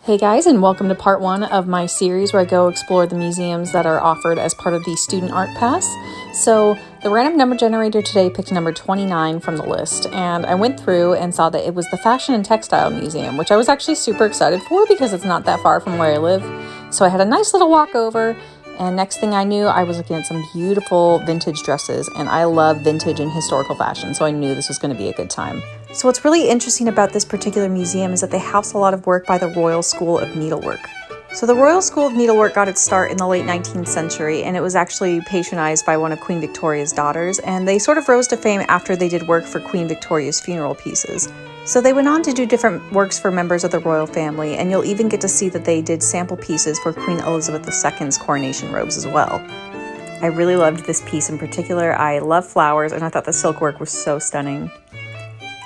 Hey guys, and welcome to part one of my series where I go explore the museums that are offered as part of the Student Art Pass. So the random number generator today picked number 29 from the list, and I went through and saw that it was the Fashion and Textile Museum, which I was actually super excited for because it's not that far from where I live. So I had a nice little walk over, and next thing I knew, I was looking at some beautiful vintage dresses, and I love vintage and historical fashion, so I knew this was going to be a good time. So what's really interesting about this particular museum is that they house a lot of work by the Royal School of Needlework. So the Royal School of Needlework got its start in the late 19th century, and it was actually patronized by one of Queen Victoria's daughters, and they sort of rose to fame after they did work for Queen Victoria's funeral pieces. So they went on to do different works for members of the royal family, and you'll even get to see that they did sample pieces for Queen Elizabeth II's coronation robes as well. I really loved this piece in particular. I love flowers, and I thought the silk work was so stunning.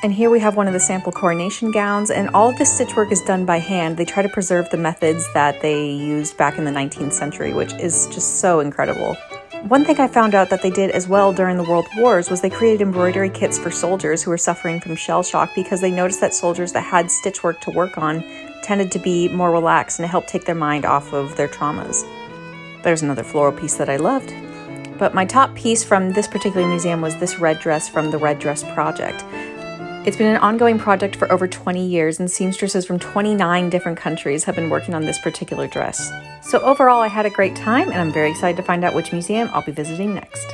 And here we have one of the sample coronation gowns, and all of this stitch work is done by hand. They try to preserve the methods that they used back in the 19th century, which is just so incredible. One thing I found out that they did as well during the World Wars was they created embroidery kits for soldiers who were suffering from shell shock because they noticed that soldiers that had stitch work to work on tended to be more relaxed and it helped take their mind off of their traumas. There's another floral piece that I loved. But my top piece from this particular museum was this red dress from the Red Dress Project. It's been an ongoing project for over 20 years, and seamstresses from 29 different countries have been working on this particular dress. So overall, I had a great time, and I'm very excited to find out which museum I'll be visiting next.